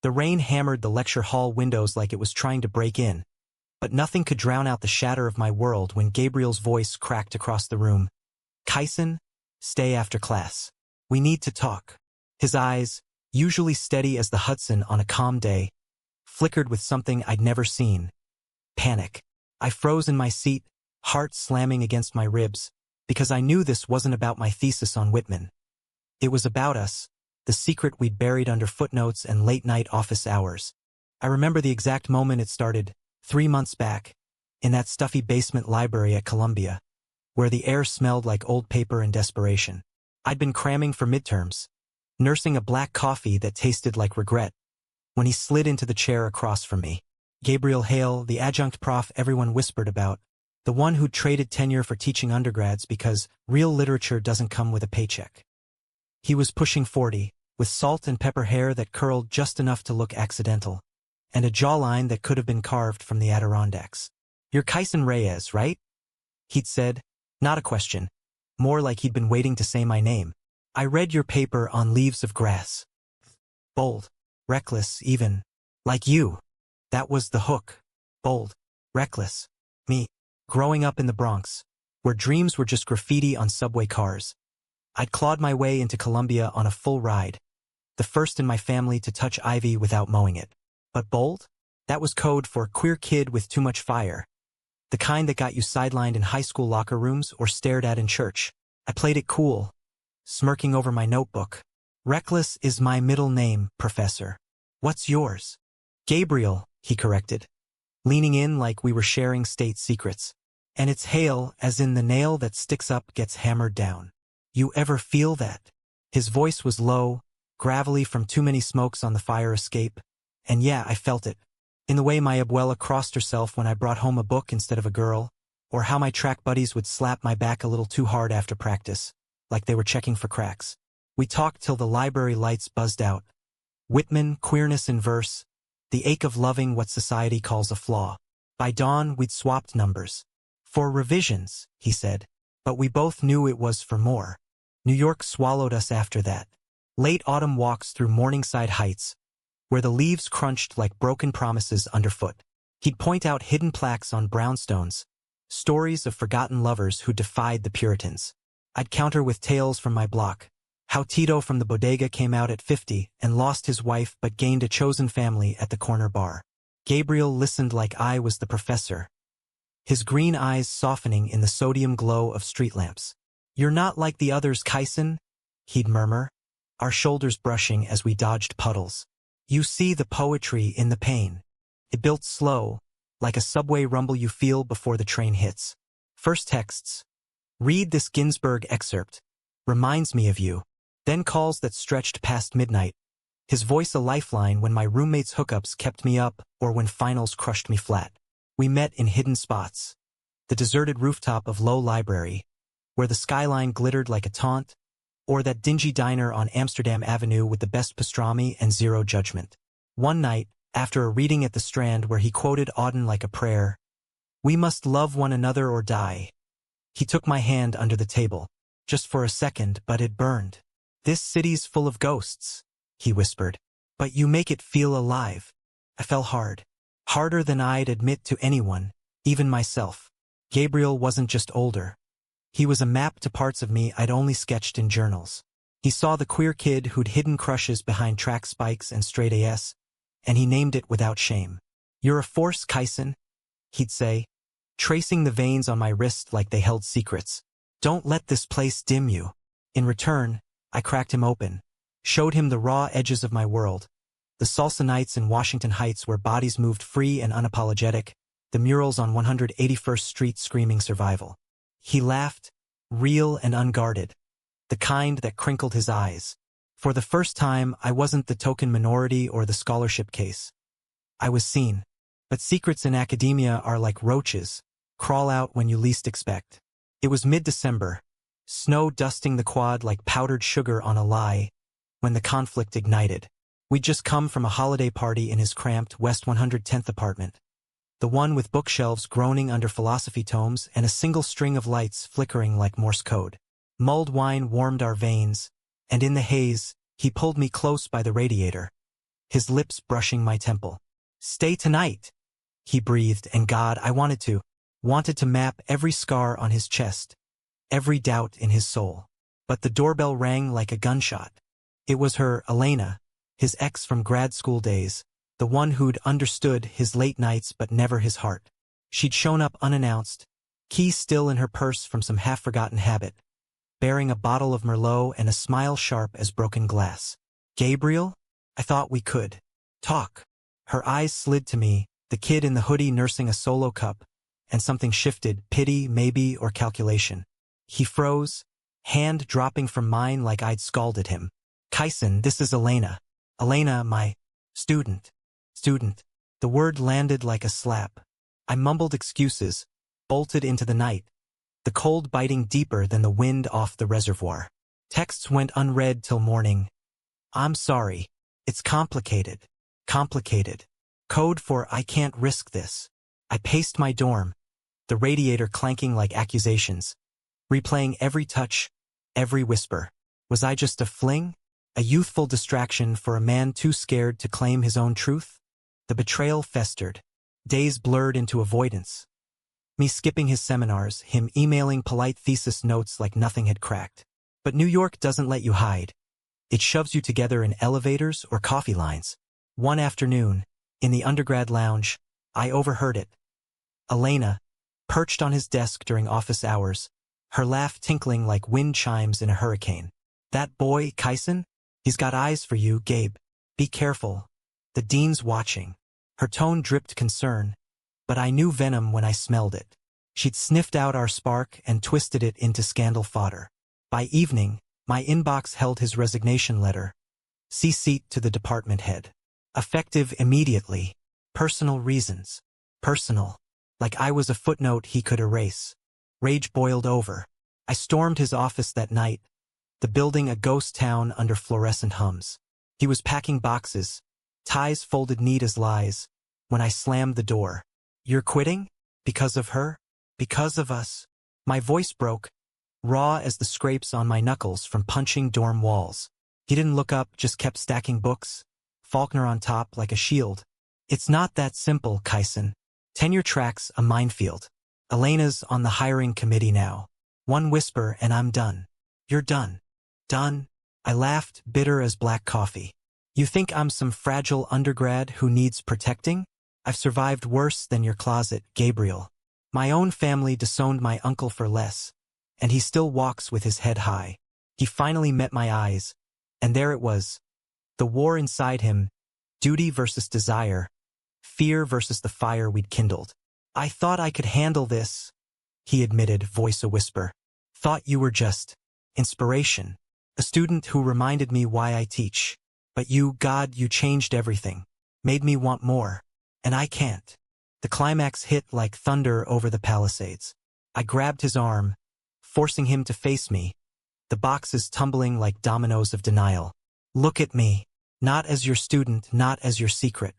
The rain hammered the lecture hall windows like it was trying to break in, but nothing could drown out the shatter of my world when Gabriel's voice cracked across the room. "Kyson, stay after class. We need to talk." His eyes, usually steady as the Hudson on a calm day, flickered with something I'd never seen. Panic. I froze in my seat, heart slamming against my ribs, because I knew this wasn't about my thesis on Whitman. It was about us, the secret we'd buried under footnotes and late-night office hours. I remember the exact moment it started, 3 months back, in that stuffy basement library at Columbia, where the air smelled like old paper and desperation. I'd been cramming for midterms, nursing a black coffee that tasted like regret, when he slid into the chair across from me. Gabriel Hale, the adjunct prof everyone whispered about, the one who'd traded tenure for teaching undergrads because real literature doesn't come with a paycheck. He was pushing 40, with salt and pepper hair that curled just enough to look accidental, and a jawline that could have been carved from the Adirondacks. "You're Kyson Reyes, right?" he'd said, not a question, more like he'd been waiting to say my name. "I read your paper on Leaves of Grass. Bold, reckless, even. Like you." That was the hook. Bold, reckless. Me. Growing up in the Bronx, where dreams were just graffiti on subway cars. I'd clawed my way into Columbia on a full ride, the first in my family to touch ivy without mowing it. But bold? That was code for queer kid with too much fire. The kind that got you sidelined in high school locker rooms or stared at in church. I played it cool, smirking over my notebook. "Reckless is my middle name, Professor. What's yours?" "Gabriel," he corrected, leaning in like we were sharing state secrets. "And it's Hale, as in the nail that sticks up gets hammered down. You ever feel that?" His voice was low, gravelly from too many smokes on the fire escape, and yeah, I felt it. In the way my abuela crossed herself when I brought home a book instead of a girl, or how my track buddies would slap my back a little too hard after practice, like they were checking for cracks. We talked till the library lights buzzed out. Whitman, queerness in verse, the ache of loving what society calls a flaw. By dawn, we'd swapped numbers. "For revisions," he said, but we both knew it was for more. New York swallowed us after that. Late autumn walks through Morningside Heights, where the leaves crunched like broken promises underfoot. He'd point out hidden plaques on brownstones, stories of forgotten lovers who defied the Puritans. I'd counter with tales from my block, how Tito from the bodega came out at 50 and lost his wife but gained a chosen family at the corner bar. Gabriel listened like I was the professor, his green eyes softening in the sodium glow of street lamps. "You're not like the others, Kyson," he'd murmur, our shoulders brushing as we dodged puddles. "You see the poetry in the pain. It built slow, like a subway rumble you feel before the train hits. First texts. Read this Ginsberg excerpt. Reminds me of you." Then calls that stretched past midnight, his voice a lifeline when my roommate's hookups kept me up or when finals crushed me flat. We met in hidden spots. The deserted rooftop of Low Library, where the skyline glittered like a taunt, or that dingy diner on Amsterdam Avenue with the best pastrami and zero judgment. One night, after a reading at the Strand where he quoted Auden like a prayer, "We must love one another or die." He took my hand under the table, just for a second, but it burned. "This city's full of ghosts," he whispered, "but you make it feel alive." I fell hard. Harder than I'd admit to anyone, even myself. Gabriel wasn't just older. He was a map to parts of me I'd only sketched in journals. He saw the queer kid who'd hidden crushes behind track spikes and straight A's, and he named it without shame. "You're a force, Kyson," he'd say, tracing the veins on my wrist like they held secrets. "Don't let this place dim you." In return, I cracked him open, showed him the raw edges of my world, the salsa nights in Washington Heights where bodies moved free and unapologetic, the murals on 181st Street screaming survival. He laughed, real and unguarded, the kind that crinkled his eyes. For the first time, I wasn't the token minority or the scholarship case. I was seen. But secrets in academia are like roaches, crawl out when you least expect. It was mid-December, snow dusting the quad like powdered sugar on a lie, when the conflict ignited. We'd just come from a holiday party in his cramped West 110th apartment, the one with bookshelves groaning under philosophy tomes and a single string of lights flickering like Morse code. Mulled wine warmed our veins, and in the haze, he pulled me close by the radiator. his lips brushing my temple. "Stay tonight," he breathed, and God, I wanted to map every scar on his chest, every doubt in his soul. But the doorbell rang like a gunshot. It was her, Elena, his ex from grad school days, the one who'd understood his late nights but never his heart. She'd shown up unannounced, keys still in her purse from some half-forgotten habit, bearing a bottle of Merlot and a smile sharp as broken glass. "Gabriel? I thought we could talk." Her eyes slid to me, the kid in the hoodie nursing a solo cup, and something shifted, pity, maybe, or calculation. He froze, hand dropping from mine like I'd scalded him. "Kyson, this is Elena. Elena, my student. Student." The word landed like a slap. I mumbled excuses, bolted into the night, the cold biting deeper than the wind off the reservoir. Texts went unread till morning. "I'm sorry. It's complicated. Complicated. Code for I can't risk this." I paced my dorm, the radiator clanking like accusations, replaying every touch, every whisper. Was I just a fling? A youthful distraction for a man too scared to claim his own truth? The betrayal festered. Days blurred into avoidance. Me skipping his seminars, him emailing polite thesis notes like nothing had cracked. But New York doesn't let you hide. It shoves you together in elevators or coffee lines. One afternoon, in the undergrad lounge, I overheard it. Elena, perched on his desk during office hours, her laugh tinkling like wind chimes in a hurricane. "That boy, Kyson? He's got eyes for you, Gabe. Be careful. The dean's watching." Her tone dripped concern, but I knew venom when I smelled it. She'd sniffed out our spark and twisted it into scandal fodder. By evening, my inbox held his resignation letter. See seat to the department head. Effective immediately. Personal reasons. Personal. Like I was a footnote he could erase. Rage boiled over. I stormed his office that night, the building a ghost town under fluorescent hums. He was packing boxes, ties folded neat as lies, when I slammed the door. "You're quitting? Because of her? Because of us?" My voice broke, raw as the scrapes on my knuckles from punching dorm walls. He didn't look up, just kept stacking books, Faulkner on top like a shield. "It's not that simple, Kyson. Tenure track's a minefield. Elena's on the hiring committee now. One whisper and I'm done." "You're done." "Done?" I laughed, bitter as black coffee. "You think I'm some fragile undergrad who needs protecting? I've survived worse than your closet, Gabriel. My own family disowned my uncle for less, and he still walks with his head high." He finally met my eyes, and there it was. The war inside him, duty versus desire, fear versus the fire we'd kindled. "I thought I could handle this," he admitted, voice a whisper. "Thought you were just inspiration. A student who reminded me why I teach. But you, God, you changed everything. Made me want more. And I can't." The climax hit like thunder over the Palisades. I grabbed his arm, forcing him to face me, the boxes tumbling like dominoes of denial. "Look at me. Not as your student, not as your secret.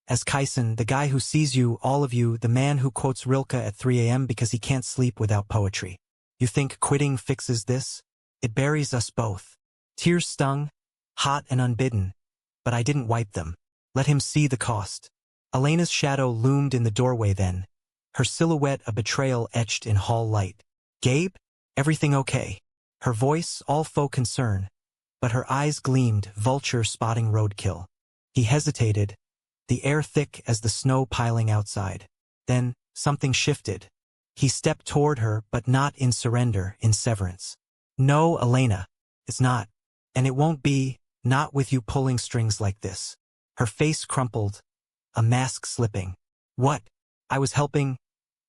As Kyson, the guy who sees you, all of you, the man who quotes Rilke at 3 a.m. because he can't sleep without poetry. You think quitting fixes this? It buries us both." Tears stung, hot and unbidden, but I didn't wipe them. Let him see the cost. Elena's shadow loomed in the doorway then, her silhouette a betrayal etched in hall light. "Gabe? Everything okay?" Her voice all faux concern, but her eyes gleamed, vulture spotting roadkill. He hesitated, the air thick as the snow piling outside. Then, something shifted. He stepped toward her, but not in surrender, in severance. "No, Elena. It's not. And it won't be, not with you pulling strings like this." Her face crumpled, a mask slipping. "What? I was helping.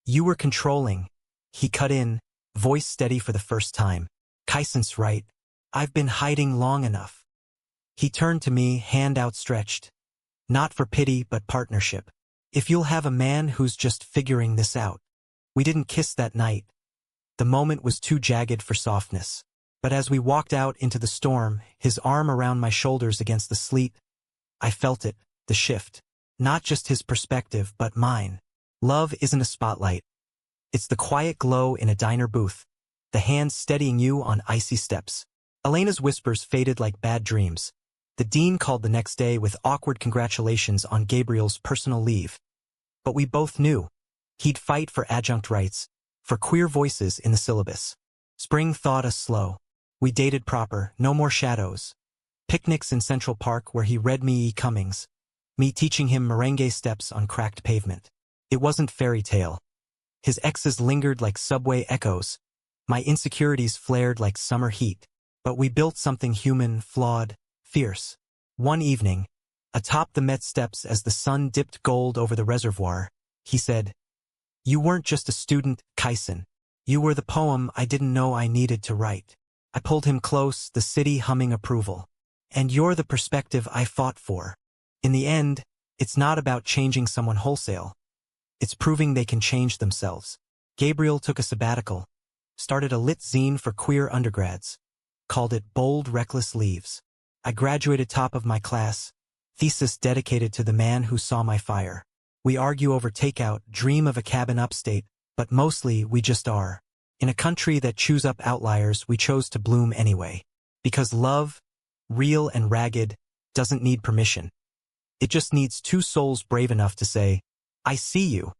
You were controlling." He cut in, voice steady for the first time. "Kyson's right. I've been hiding long enough." He turned to me, hand outstretched. "Not for pity, but partnership. If you'll have a man who's just figuring this out." We didn't kiss that night. The moment was too jagged for softness. But as we walked out into the storm, his arm around my shoulders against the sleet, I felt it, the shift. Not just his perspective, but mine. Love isn't a spotlight. It's the quiet glow in a diner booth, the hands steadying you on icy steps. Elena's whispers faded like bad dreams. The dean called the next day with awkward congratulations on Gabriel's personal leave. But we both knew. He'd fight for adjunct rights, for queer voices in the syllabus. Spring thawed us slow. We dated proper, no more shadows. Picnics in Central Park where he read me E. Cummings. Me teaching him merengue steps on cracked pavement. It wasn't fairy tale. His exes lingered like subway echoes. My insecurities flared like summer heat. But we built something human, flawed, fierce. One evening, atop the Met steps as the sun dipped gold over the reservoir, he said, "You weren't just a student, Kyson. You were the poem I didn't know I needed to write." I pulled him close, the city humming approval. "And you're the perspective I fought for." In the end, it's not about changing someone wholesale. It's proving they can change themselves. Gabriel took a sabbatical, started a lit zine for queer undergrads, called it Bold Reckless Leaves. I graduated top of my class, thesis dedicated to the man who saw my fire. We argue over takeout, dream of a cabin upstate, but mostly we just are. In a country that chews up outliers, we chose to bloom anyway. Because love, real and ragged, doesn't need permission. It just needs two souls brave enough to say, "I see you."